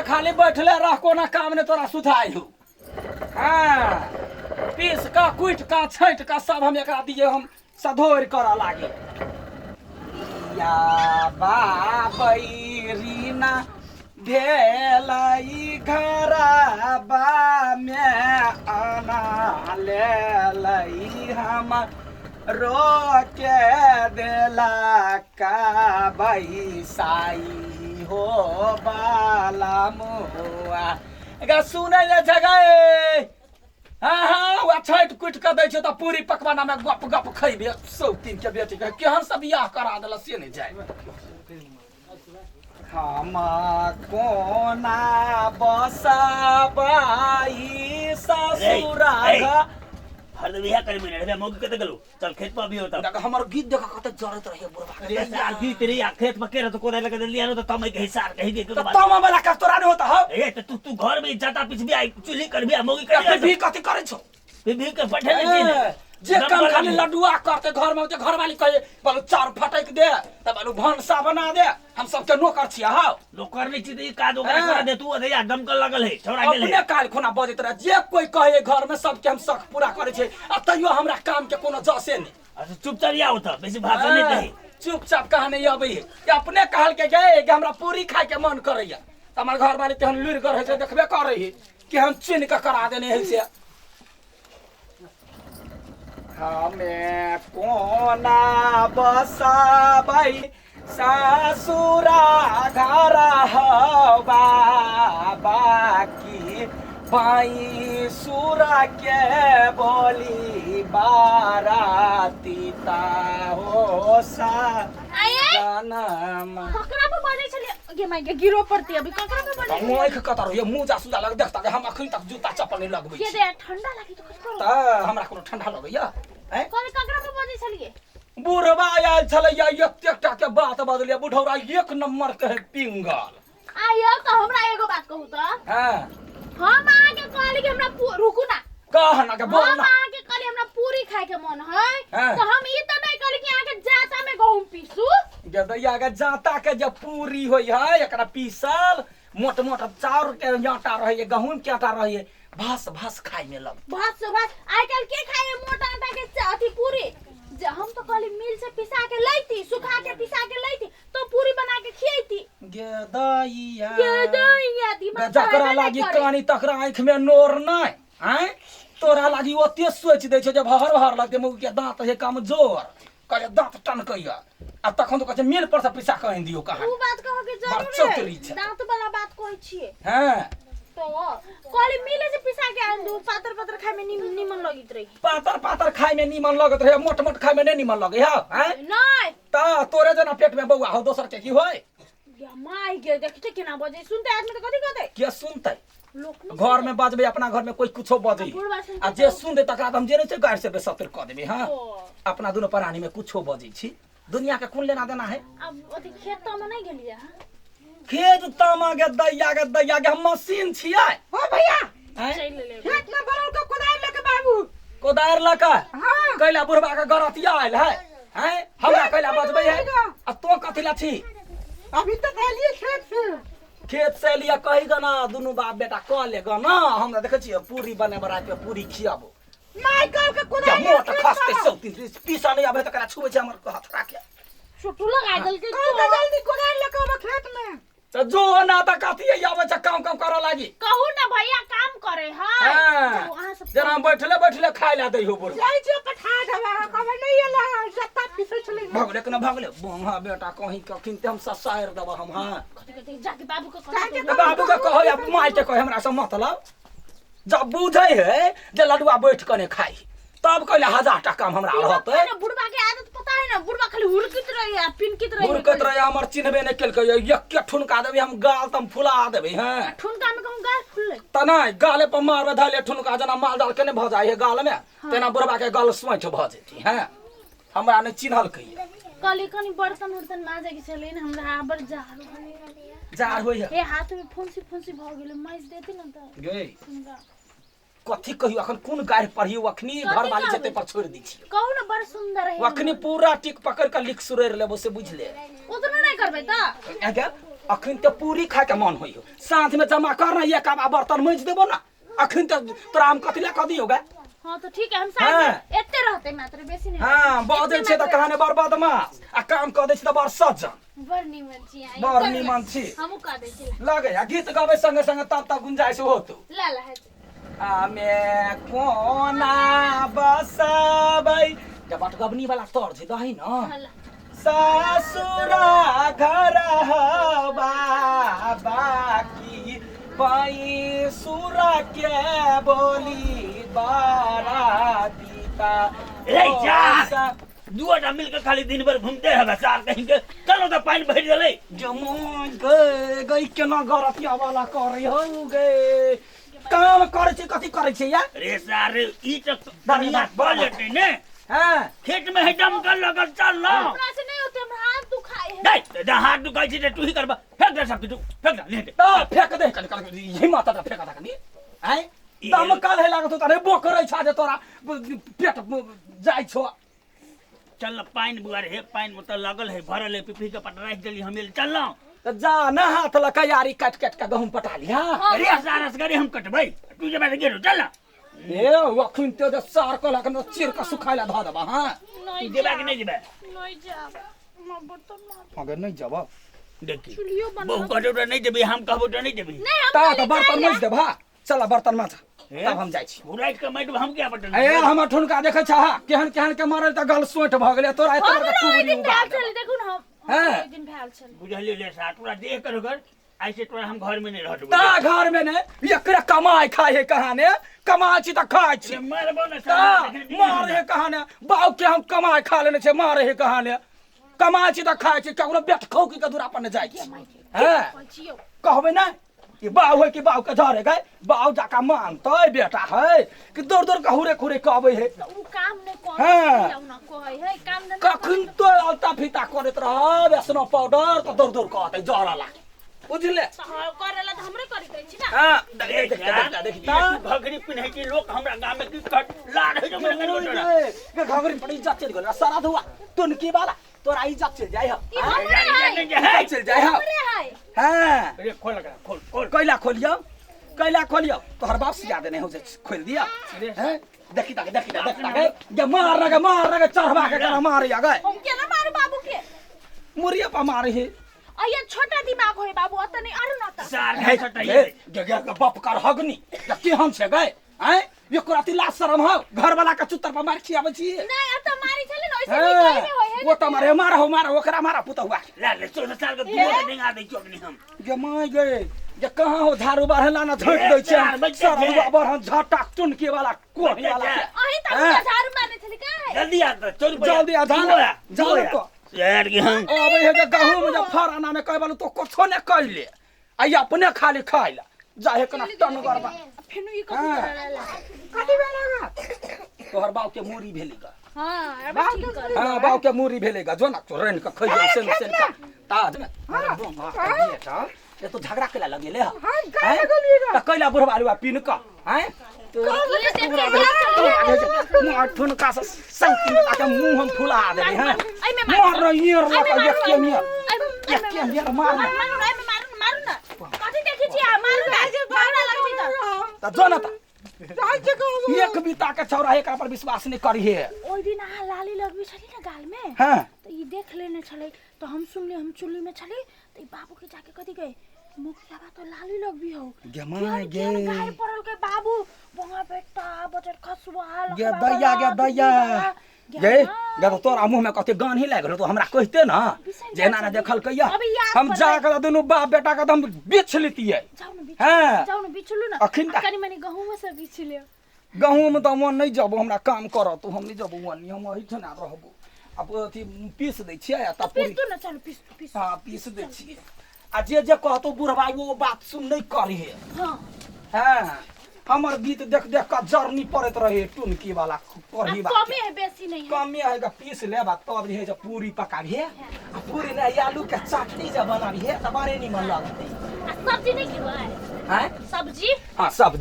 खाली बैठले रह कोना काम ने तोरा सुधाई हो। हाँ पीस का कुट का छठ का सब हम एकरा दिए हम सधोर करा लागे। या बाबई रीना भेलई घरबा में आना ले लई हम रोके देला का बैसाई हो बाला मुआ एगा सुनै ले जगह। हाँ हाँ वो छठ कुट के दै छै त पूरी पकवाना में गप गप खइबे सौतीन के बेटी के केहन सब बियाह करा देला से नहीं जाय। हम कोना बसाबाई ससुरा हर बियाह करे में रे मौगी कते गेलो चल खेत पर भी होता देख हमर गीत देख कते जरत रहे बुढ़वा अरे यार गीत रे या खेत में केरा तो कोदा लगा दे लिया तो तम के हिसाब कहि दे तो तमा वाला का तोरा नहीं होता हो। ए तो तू घर में जाता पिछ भी आई चुली कर भी मौगी कर फिर भी कथि करे छो भी के पठे नहीं जे काम खाली लड्डुआ करते घर में घर वाली कहे बोलो चार फटक दे तब बोलो भनसा बना दे हम सब के नौकर छिया हो। नौकर नहीं छी का ओकरा कर दे तू अधे दमकल लगल है छोड़ा गेल अपने काल खुना बजत रहे जे कोई कहे घर में सब के हम शक पूरा करे छै आ तइयो हमरा काम के कोनो जसे नहीं। अच्छा चुपचाप या होता बेसी भाषण नहीं कही चुपचाप कहा नहीं अबे अपने कहल के गए कि हमरा पूरी खाए के मन करैया त हमर घर वाली केहन लुर कर है देखबे करे है कि हम चिन्ह के करा देने है से। हमें कोना बसाबै ससुरा घर हवा बाकी बाई सुरा के बोली बाराती ता हो सा जनम ककरा पे बजे छले गे माय गे गिरो पड़ती अभी ककरा पे बजे मोख कतर ये मुंह जा सुजा लग देखता हम अखन तक जूता चप्पल नहीं लगबै के दे ठंडा लागी तो ककरो त हमरा कोनो ठंडा लगैया हैं कोन ककरा पे बजे छलिए बुढ़वा आयल छलैया एकटा के बात बदलिया बुढ़ौरा एक नंबर के है पिंगल। आयो तो हमरा एगो बात कहू तो हां हम आके कहली कि हमरा रुकू ना कहना के बोल हम ना आके कहली हमरा पूरी खाए के मन है हाँ। तो हम ई तो नहीं कहली कि आके जाता में गहूम पीसू गदैया के जाता के जब पूरी होई है एकरा पीसल मोट मोट चाउर के आटा रहे गहूम के आटा रहे भास भास खाए में लग भात आज कल के खाए मोटा आटा के अथी पूरी हम तो कहली मिल से पिसा के लईती सुखा के पिसा के लईती तो पूरी बना के खिएती गदैया दिमाग जकरा लागी कानी तकरा आंख में नोर नहीं हैं तोरा लागी ओते सोच दे छै जब हर हर लगते मुंह के दांत है कमजोर करे दांत टनकैया आ तखन तो कहै मिल पर से पिसा के दियो कहा उ बात कहो के बड़ जरूर चौतरी छै। है दांत वाला बात कहै छिए हैं तो कहली मिले से पिसा के आन दू पातर पातर खाए में निमन लगित रही पातर पातर खाए में नीमन लगत रहे मोट मोट खाए में नहीं नीमन लगे हैं नहीं ता तोरे जना पेट में बौआ हो दोसर के की होय माय गे देखते केना बजे सुनते आदमी तो कथि कहते के सुनतै लोक घर में बजबे अपना घर में कोई कुछो बजे बुढ़वा सुनते आ जे सुन दे तकरा हम जे नहीं छै गाड़ से बेसतर क देबे हां ओ, अपना दोनों प्राणी में कुछो बजे छी दुनिया के कौन लेना देना है। अब अथी खेत तो में नहीं गेलिए खेत तामा के दैया के हम मशीन छियै ओ भैया चल ले खेत में बरल के कोदार लेके बाबू कोदार लका हां कैला बुढ़वा के गरतिया आयल है हैं हमरा कैला बजबै है आ तो कथि ला छी अभी तक आलिए खेत से लिया कही गना दुनु बाप बेटा क ले गना हमरा देखे छियै पूरी बने बरा पे पूरी खियाबो माइकल के या कोदार मोट खसते सौती पीसा नहीं आबे त करा छुबे छै हमर हाथ राखे छोटू लगा दल के कल तो जल्दी कोदार लेके आबो खेत में त जो ना त कथि आबे छ काम काम करे लागी कहू ना भैया काम करे हां हां वहां सब जरा बैठले खाइ ला दै हो बोल जाई जो कठा देबा कबे नहीं एला जत्ता पीसे चले भगले के ना भगले बोहा बेटा कहीं कखिन ते हम ससायर दबा हम हां कथि जाके बाबू को जाके कह बाबू के कहो या माई के कहो हमरा से मतलब जब बुझै है जे लडुआ बैठ कने खाई तब कहले 1000 टा काम हमरा रहतै ना बुढ़वा के आदत पता है ना बुढ़वा खाली हुरकित रही है पिनकित रही हुरकत रहे हमर चिन्हबे नहीं केलकै एक ठुनका देबे हम गाल तम फुला देबे हैं ठुनका में कहूं गाल फुलले तना गाले पर मारबे धले ठुनका जना मालदार के नहीं भ जाय है गाल में तेना बुढ़वा के गाल सोंठ भ जेती हैं हमरा ने चिन्हल कहिए कली कनी बर्तन उर्तन माजे के चले न हमरा आबर जार होय है ए हाथ में फुंसी भ गेले माइज देती न त गे ठुनका कथि कहियो अखन कोन गाड़ पढ़ियो अखनी घर वाली जते पर छोड़ दी छी कहू ना बड़ सुंदर है अखनी पूरा टिक पकड़ के लिख सुरेर लेबो से बुझ ले उतना नहीं करबे त आगे अखन तो पूरी खाए के मन होई हो साथ में जमा करना एक आबा बर्तन मांज देबो ना अखन तो तोरा हम कथि ला कदी होगा हां तो ठीक है हम साथ में एते रहते मात्र बेसी नहीं हां बादे छे त कहाने बर्बाद मास आ काम क दै छ त बर सजन बर निमन छी आई बर निमन छी हमहु क दै छी लगे आ गीत गावे संगे संगे तब गुंजाइश हो तो ला ला है आमे कोना बसबै जब बात गबनी वाला तोड़ छे दही न ससुरा घर बाकी पाई सुरा के बोली बारातीता ए जा दुआटा मिलकर खाली दिन भर घूमते है सार कहीं के चलो तो पानी भर गेलै जमोन गई केना गरतिया वाला करे हो गे काम करे छे कथि करे छे या रे सारे ई तो दुनिया बोल लेते ने हां खेत में हेडम कर लगल चल ना हमरा से नहीं होते हमरा हाथ दुखाए है नहीं दा हाथ दुखाई छे तू ही करबा फेंक दे सब तू फेंक दे ले तो फेंक दे कन यही माता दा फेंक दा कनी हैं दम काल है लागत त रे बोकरै छा जे तोरा पेट जाय छो चल पानी बुआर है पानी में तो लगल है भरल है पिपी के पट रख देली हमें चल ना त जा ना हाथ ल कयारी काट काट के गहूम पटा लिया अरे सारस करे हम कटबै तू जे बैठ गेलो चल ना ए अखन तो जे सार को लगन चिर का सुखाइला ध दबा हां तू जेबा कि नहीं जेबा नहीं जा मैं बर्तन मार अगर नहीं जब देखी चुलियो बना बहु कटो तो नहीं जेबी हम कहबो तो नहीं जेबी नहीं हम ता खाली तो बर्तन खाए मज दे भा चला बर्तन माज तब हम जाय छी बुराइट के मैट हम क्या बटन ए हम ठुनका देखे छ केहन केहन के मारल त गल सोट भ गेले तोरा एत बड़का हमरा ओइ टुबरी दिन उगा भेल चल देखू ना हम हैं? ओइ दिन भेल चल बुझलियो ले सा तोरा देख कर घर ऐसे तोरा हम घर में नहीं रहत ता घर में ने एकरा कमाई खाए है कहाने कमाई छी त खाय छी मारबो ना ता मार है कहाने बाऊ के हम कमाई खा लेने छे मार है कहाने कमाई छी त खाय छी ककरो बेट खौकी के दूरा पर न जाय छी हैं पहुंचियो कहबे ना कि बाऊ है कि बाऊ के धरे गए बाऊ जाका मानतै बेटा है कि दूर दूर कहुरे खुरे कहबे है उ काम नहीं कोन हैं? जाऊ ना कोई है काम धंधा कखन तो अलता फीता करत रह बेसन पाउडर त दूर दूर कहतै जरा लागे बुझले करेला त हमरे करी दै छी ना हां देखी भगरी पिन्है की लोग हमरा गांव में की कट लाड है जो मेरे घगरी पड़ी इज्जत चल गेल सारा धुआ तुन की बाला तोरा इज्जत चल जाय ई हमरे है इज्जत चल जाय हमरे है हां अरे खोल लगा खोल खोल कैला खोलियो तोहर बाप से याद नहीं हो जाए खोल दिया हैं देखी तक ये मार रगा चढ़वा के करा मार या गए हम के ना मारू बाबू के मुरिया पर मारे है अया छोटा दिमाग होय बाबू अत नहीं आरु ना त सार है सटाई गया का बाप कर हगनी या के हम से गए हैं ये कोराती लाज शरम हो घर वाला का चुत्तर पर मार खियाबे छी नहीं अत मारी चले ना ओइसे निकल में होय है वो त मारे मारा ओकरा मारा पुता हुआ ला ले 14 साल का दूर डेंगा दे चोकनी हम ये माय गए ये कहां हो झाड़ू बाहला ना झट दै छै सारा बाहर झटा टुनके वाला कोही वाला अही त झाड़ू मारने छली का है जल्दी आ चल जल्दी आ जान तो यार की हम अबे है जे गहूम जे फराना में कहबल तो कुछो ने कहले आ अपने खाली खाइला जाहे कना टन करबा फेनु ई कथि करला कथी बेला तोहर बाऊ के मूरी भेलेगा हां अब ठीक कर हां बाऊ के मूरी भेलेगा जो ना तो रेन के खइ जाय से का ताज में अरे बोमा बेटा ये तो झगड़ा केला लगेले ह हां त कैला बुढ़वा आलुआ पिन का हैं मार ठुन का संकी के मुंह हम फुला दे हैं मार येर लगा एक के मियर मार मारू ना कथि देखि छी मारू ना झगड़ा लगबी त जोना त एक बीता के छौरा एकरा पर विश्वास नहीं करी है ओइ दिन आ लाली लगबी छली ना गाल में हां तो ई देख लेने छले तो हम सुनले हम चुल्ली में छली तो ई बाबू के जाके कथि गए मुखिया बा तो लाली लगबी हो गमाय गे गाय पड़ल के बाबू बंगा बेटा बजट खसुआ गे दैया गे तो तोरा मुंह में कते गान ही लाग तो हमरा कहते ना जेना ना देखल कहिया हम जाकर दुनु बाप बेटा का हम बेच लेतिए जाऊ न बिचलू ना अखिन कनी मनी गहूं में से बिच ले गहूं त मन नहीं जब हमरा काम कर तू हम नहीं जब वन हम एही ठना रहबो अब अथी पीस दै छियै त पूरी पीस दो ना चल पीस हां पीस दै छियै आ जे कहतो बुढ़वा वो बात सुन नहीं करी है हां हमर गीत देख देख का जर्नी पड़त रहे टुनकी वाला करही बात कमी है बेसी नहीं है कमी है का पीस लेबा तब जे है पूरी पकाबी है पूरी नहीं आलू के चटनी जे बनाबी है त बारे नहीं मन लगते सब्जी नहीं खेबा है हैं सब्जी हां सब्जी